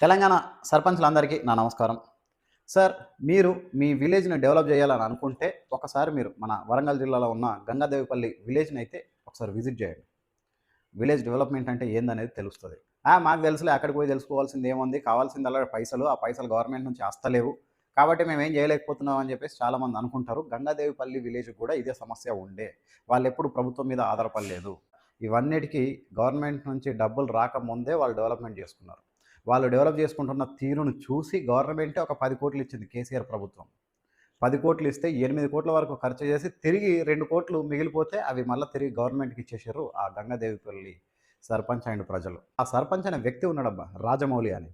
తెలంగాణ సర్పంచ్‌లందరికీ నా నమస్కారం. సార్, మీరు మీ విలేజ్‌ని డెవలప్ చేయాలని అనుకుంటే, ఒకసారి మీరు మన వరంగల్ జిల్లాలో ఉన్న గంగాదేవిపల్లి విలేజ్‌నైతే ఒకసారి విజిట్ చేయండి. విలేజ్ డెవలప్‌మెంట్ అంటే ఏందనేది తెలుస్తది. మాకు తెలుసులే, అక్కడికి పోయి తెలుసుకోవాల్సిందేముంది, కావాల్సిందల్లా పైసలు, ఆ పైసలు గవర్నమెంట్ నుంచి అస్తలేవు. కాబట్టి మేమేం చేయలేకపోతున్నాం అని చెప్పేసి చాలామంది అనుకుంటారు. గంగాదేవిపల్లి విలేజ్‌కి కూడా ఇదే సమస్య ఉండే. వాళ్ళెప్పుడు ప్రభుత్వం మీద ఆధారపడలేదు. ఇవన్నిటికి గవర్నమెంట్ నుంచి డబ్బులు రాకముందే వాళ్ళు డెవలప్‌మెంట్ చేసుకున్నారు. వాళ్ళు డెవలప్ చేసుకుంటున్న తీరును చూసి గవర్నమెంటే ఒక 10,00,00,000 ఇచ్చింది కేసీఆర్ ప్రభుత్వం. 10,00,00,000 ఇస్తే 8,00,00,000 వరకు ఖర్చు చేసి తిరిగి 2,00,00,000 మిగిలిపోతే అవి మళ్ళా తిరిగి గవర్నమెంట్‌కి ఇచ్చేసారు ఆ గంగాదేవిపల్లి సర్పంచ్ అండ్ ప్రజలు. ఆ సర్పంచ్ అనే వ్యక్తి ఉన్నాడబ్బా, రాజమౌళి అని.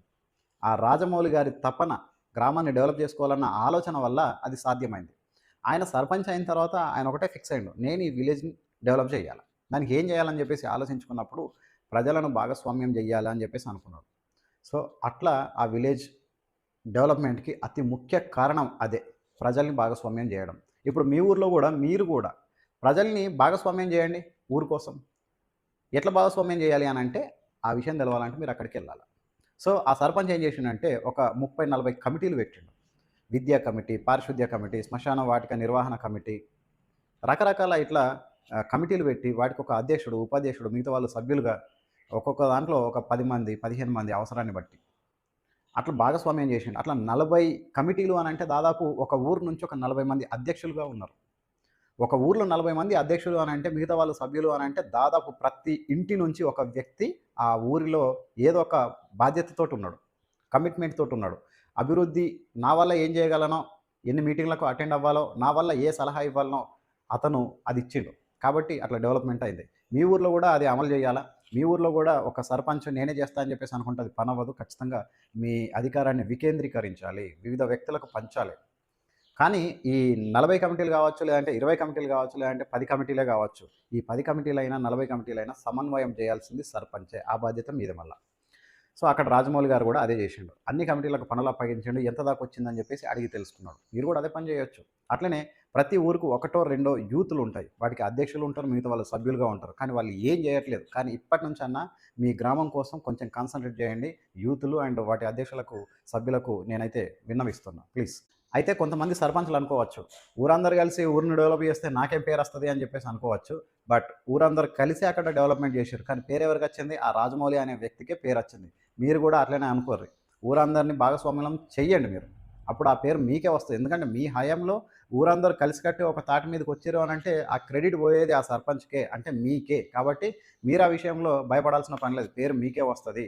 ఆ రాజమౌళి గారి తపన గ్రామాన్ని డెవలప్ చేసుకోవాలన్న ఆలోచన వల్ల అది సాధ్యమైంది. ఆయన సర్పంచ్ అయిన తర్వాత ఆయన ఒకటే ఫిక్స్ అయ్యిండు. నేను ఈ విలేజ్‌ని డెవలప్ చేయాలి. దానికి ఏం చేయాలని చెప్పేసి ఆలోచించుకున్నప్పుడు ప్రజలను భాగస్వామ్యం చేయాలి అని చెప్పేసి అనుకున్నాడు. సో, అట్లా ఆ విలేజ్ డెవలప్‌మెంట్‌కి అతి ముఖ్య కారణం అదే. ప్రజల్ని భాగస్వామ్యం జేయడం. ఇప్పుడు మీ ఊర్లో గూడా మీరు గూడా ప్రజల్ని భాగస్వామ్యం జేయండి ఊరు కోసం. ఎట్లా భాగస్వామ్యం జేయాలి అనంటే, ఆ విషయం తెలవాలంటే మీరక్కడికెళ్ళాల. సో, ఆ సర్పంచ్ ఏం జేషిండంటే, ఒక 30, 40 కమిటీలు పెట్టిండు. విద్యా కమిటీ, పారిశుద్ధ్య కమిటీ, శ్మశాన వాటిక నిర్వహణ కమిటీ, రకరకాల ఇట్లా కమిటీలు పెట్టి వాటికొక అధ్యక్షుడు, ఉపాధ్యక్షుడు, మిగతా వాళ్ళు సభ్యులుగా ఒక్కొక్క దాంట్లో ఒక 10 మంది, 15 మంది అవసరాన్ని బట్టి. అట్లా భాగస్వామ్యం చేసిండు. అట్లా 40 కమిటీలు అనంటే దాదాపు ఒక ఊరు నుంచి ఒక 40 మంది అధ్యక్షులుగా ఉన్నారు. ఒక ఊర్లో 40 మంది అధ్యక్షులు అనంటే మిగతా వాళ్ళు సభ్యులు అనంటే దాదాపు ప్రతి ఇంటి నుంచి ఒక వ్యక్తి ఆ ఊరిలో ఏదో ఒక బాధ్యతతోటున్నాడు. కమిట్మెంట్ తోటున్నాడు. అభివృద్ధి నా వల్ల ఏం చేయగలనో, ఎన్ని మీటింగ్‌లకు అటెండ్ అవ్వాలో, నా వల్ల ఏ సలహా ఇవ్వాలనో అతను అది ఇచ్చిండు. కాబట్టి అట్లా డెవలప్‌మెంట్ అయింది. మీ ఊర్లో గూడా అది అమలు చేయాలా? మీ ఊర్లో గూడా ఒక సర్పంచ్ నేనే చేస్తా అని చెప్పేసి అనుకుంటే అది పనవ్వదు. ఖచ్చితంగా మీ అధికారాన్ని వికేంద్రీకరించాలి. వివిధ వ్యక్తులకు పంచాలి. కానీ ఈ 40 కమిటీలు గావచ్చు, లేదంటే 20 కమిటీలు గావచ్చు, లేదంటే 10 కమిటీలే గావచ్చు. ఈ 10 కమిటీలైనా, 40 కమిటీలైనా సమన్వయం చేయాల్సింది సర్పంచే. ఆ బాధ్యత మీది మళ్ళా. సో, అక్కడ రాజమౌళి గారు గూడా అదే జేషిండు. అన్ని కమిటీలకు పనులు అప్పగించిండు. ఎంత దాకొచ్చిందని జెప్పేసి అడిగి తెలుసుకున్నాడు. మీరు గూడా అదే పని జేయొచ్చు. అట్లనే ప్రతి ఊరుకు ఒకటో, రెండో యూతులుంటాయి. వాటికి అధ్యక్షులుంటారు. మిగతా వాళ్ళు సభ్యులుగా ఉంటారు. కానీ వాళ్ళు ఏం జేయట్లేదు. కానీ ఇప్పటి నుంచన్నా మీ గ్రామం కోసం కొంచెం కాన్సంట్రేట్ జేయండి. యూతులు అండ్ వాటి అధ్యక్షులకు, సభ్యులకు నేనైతే విన్నవిస్తున్నా. ప్లీజ్. అయితే కొంతమంది సర్పంచ్‌లు అనుకోవచ్చు, ఊరందరూ కలిసి ఊరిని డెవలప్ చేస్తే నాకేం పేరొస్తది అని చెప్పేసి అనుకోవచ్చు. బట్ ఊరందరూ కలిసి అక్కడ డెవలప్‌మెంట్ చేషిర్రు. కానీ పేరెవరికొచ్చింది? ఆ రాజమౌళి అనే వ్యక్తికే పేరొచ్చింది. మీరు గూడా అట్లనే అనుకోర్రి. ఊరందరిని భాగస్వామ్యం చెయ్యండి మీరు. అప్పుడు ఆ పేరు మీకే వస్తది. ఎందుకంటే మీ హయాంలో ఊరందరూ కలిసికట్టి ఒక తాటి మీదకొచ్చిర్రు అనంటే ఆ క్రెడిట్ పోయేది ఆ సర్పంచ్‌కే, అంటే మీకే. కాబట్టి మీరు ఆ విషయంలో భయపడాల్సిన పని లేదు. పేరు మీకే వస్తది.